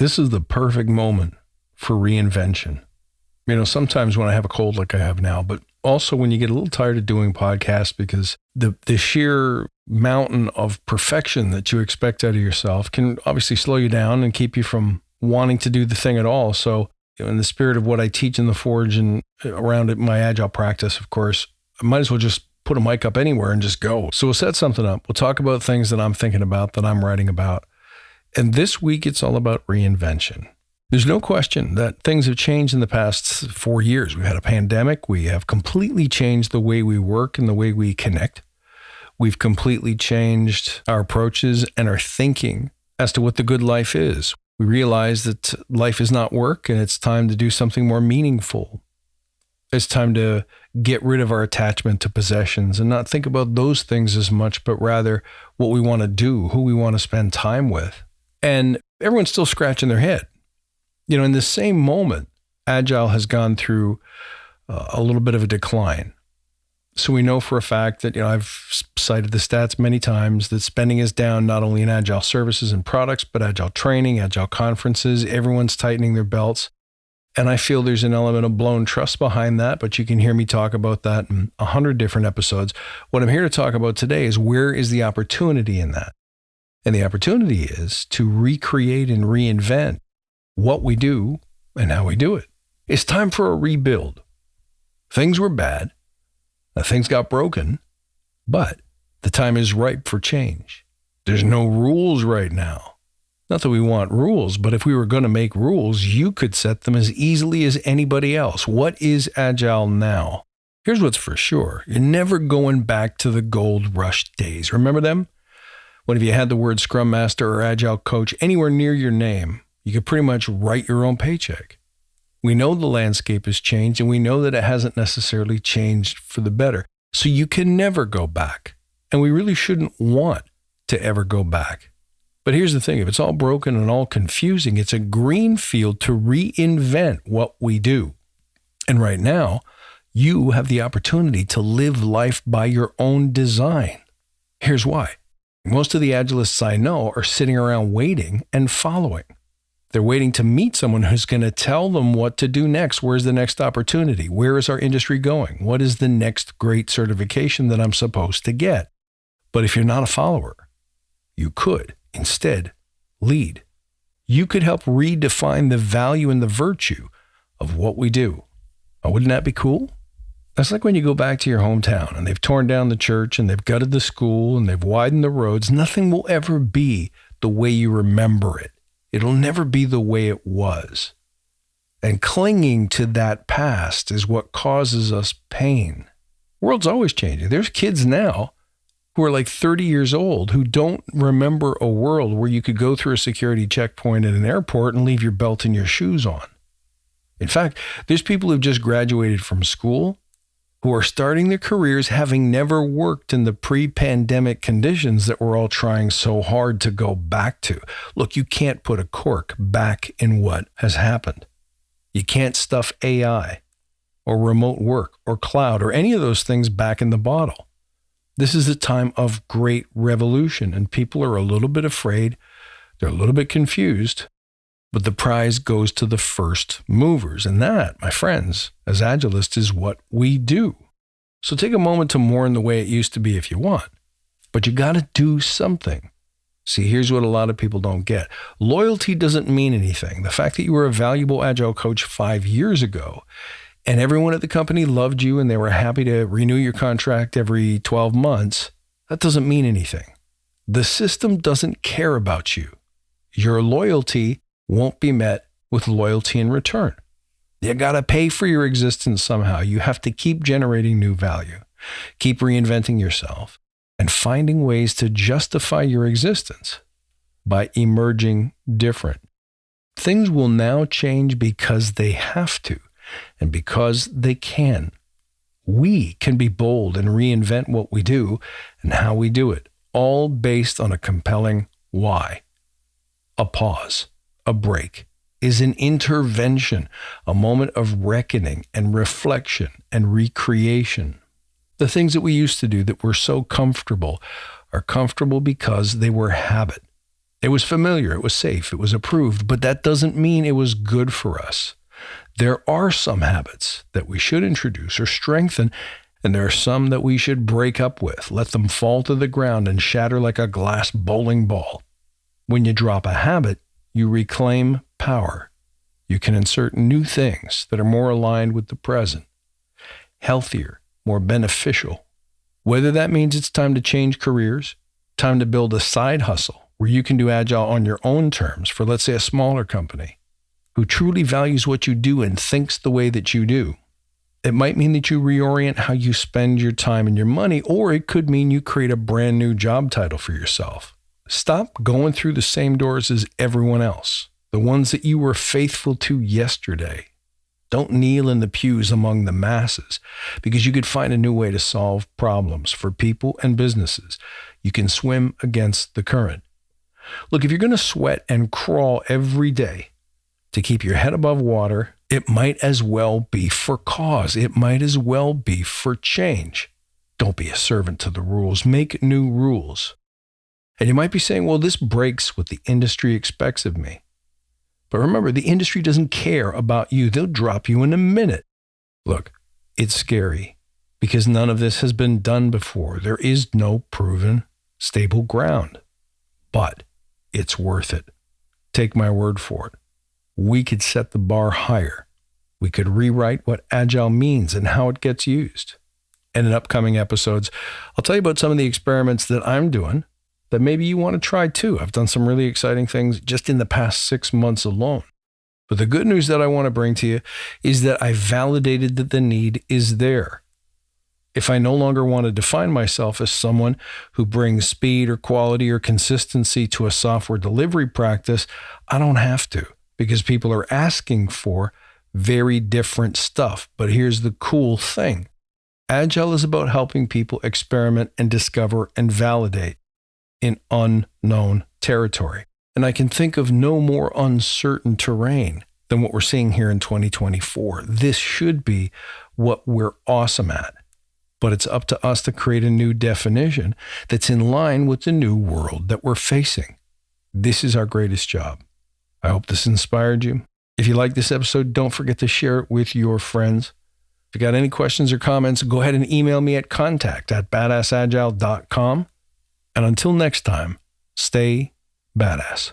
This is the perfect moment for reinvention. Sometimes when I have a cold like I have now, but also when you get a little tired of doing podcasts because the sheer mountain of perfection that you expect out of yourself can obviously slow you down and keep you from wanting to do the thing at all. So in the spirit of what I teach in the Forge and around it, my Agile practice, of course, I might as well just put a mic up anywhere and just go. So we'll set something up. We'll talk about things that I'm thinking about, that I'm writing about. And this week, it's all about reinvention. There's no question that things have changed in the past 4 years. We've had a pandemic. We have completely changed the way we work and the way we connect. We've completely changed our approaches and our thinking as to what the good life is. We realize that life is not work and it's time to do something more meaningful. It's time to get rid of our attachment to possessions and not think about those things as much, but rather what we want to do, who we want to spend time with. And everyone's still scratching their head. In the same moment, Agile has gone through a little bit of a decline. So we know for a fact that, I've cited the stats many times that spending is down not only in Agile services and products, but Agile training, Agile conferences. Everyone's tightening their belts. And I feel there's an element of blown trust behind that, but you can hear me talk about that in 100 different episodes. What I'm here to talk about today is where is the opportunity in that? And the opportunity is to recreate and reinvent what we do and how we do it. It's time for a rebuild. Things were bad. Things got broken, but the time is ripe for change. There's no rules right now. Not that we want rules, but if we were going to make rules, you could set them as easily as anybody else. What is Agile now? Here's what's for sure. You're never going back to the gold rush days. Remember them? When if you had the word Scrum Master or Agile Coach anywhere near your name, you could pretty much write your own paycheck. We know the landscape has changed, and we know that it hasn't necessarily changed for the better. So you can never go back. And we really shouldn't want to ever go back. But here's the thing. If it's all broken and all confusing, it's a green field to reinvent what we do. And right now, you have the opportunity to live life by your own design. Here's why. Most of the Agilists I know are sitting around waiting and following. They're waiting to meet someone who's going to tell them what to do next. Where's the next opportunity? Where is our industry going? What is the next great certification that I'm supposed to get? But if you're not a follower, you could instead lead. You could help redefine the value and the virtue of what we do. Oh, wouldn't that be cool? That's like when you go back to your hometown and they've torn down the church and they've gutted the school and they've widened the roads. Nothing will ever be the way you remember it. It'll never be the way it was. And clinging to that past is what causes us pain. The world's always changing. There's kids now who are like 30 years old who don't remember a world where you could go through a security checkpoint at an airport and leave your belt and your shoes on. In fact, there's people who've just graduated from school who are starting their careers having never worked in the pre-pandemic conditions that we're all trying so hard to go back to. Look, you can't put a cork back in what has happened. You can't stuff AI or remote work or cloud or any of those things back in the bottle. This is a time of great revolution, and people are a little bit afraid. They're a little bit confused. But the prize goes to the first movers. And that, my friends, as Agilists, is what we do. So take a moment to mourn the way it used to be if you want. But you got to do something. See, here's what a lot of people don't get. Loyalty doesn't mean anything. The fact that you were a valuable Agile coach 5 years ago and everyone at the company loved you and they were happy to renew your contract every 12 months, that doesn't mean anything. The system doesn't care about you. Your loyalty won't be met with loyalty in return. You got to pay for your existence somehow. You have to keep generating new value, keep reinventing yourself, and finding ways to justify your existence by emerging different. Things will now change because they have to and because they can. We can be bold and reinvent what we do and how we do it, all based on a compelling why. A pause. A break is an intervention, a moment of reckoning and reflection and recreation. The things that we used to do that were so comfortable are comfortable because they were habit. It was familiar, it was safe, it was approved, but that doesn't mean it was good for us. There are some habits that we should introduce or strengthen, and there are some that we should break up with, let them fall to the ground and shatter like a glass bowling ball. When you drop a habit, you reclaim power. You can insert new things that are more aligned with the present, healthier, more beneficial. Whether that means it's time to change careers, time to build a side hustle where you can do Agile on your own terms for, let's say, a smaller company who truly values what you do and thinks the way that you do. It might mean that you reorient how you spend your time and your money, or it could mean you create a brand new job title for yourself. Stop going through the same doors as everyone else, the ones that you were faithful to yesterday. Don't kneel in the pews among the masses, because you could find a new way to solve problems for people and businesses. You can swim against the current. Look, if you're going to sweat and crawl every day to keep your head above water, it might as well be for cause. It might as well be for change. Don't be a servant to the rules. Make new rules. And you might be saying, well, this breaks what the industry expects of me. But remember, the industry doesn't care about you. They'll drop you in a minute. Look, it's scary because none of this has been done before. There is no proven stable ground, but it's worth it. Take my word for it. We could set the bar higher. We could rewrite what Agile means and how it gets used. And in upcoming episodes, I'll tell you about some of the experiments that I'm doing that maybe you want to try too. I've done some really exciting things just in the past 6 months alone. But the good news that I want to bring to you is that I validated that the need is there. If I no longer want to define myself as someone who brings speed or quality or consistency to a software delivery practice, I don't have to, because people are asking for very different stuff. But here's the cool thing. Agile is about helping people experiment and discover and validate in unknown territory. And I can think of no more uncertain terrain than what we're seeing here in 2024. This should be what we're awesome at. But it's up to us to create a new definition that's in line with the new world that we're facing. This is our greatest job. I hope this inspired you. If you like this episode, don't forget to share it with your friends. If you got any questions or comments, go ahead and email me at contact@badassagile.com. And until next time, stay badass.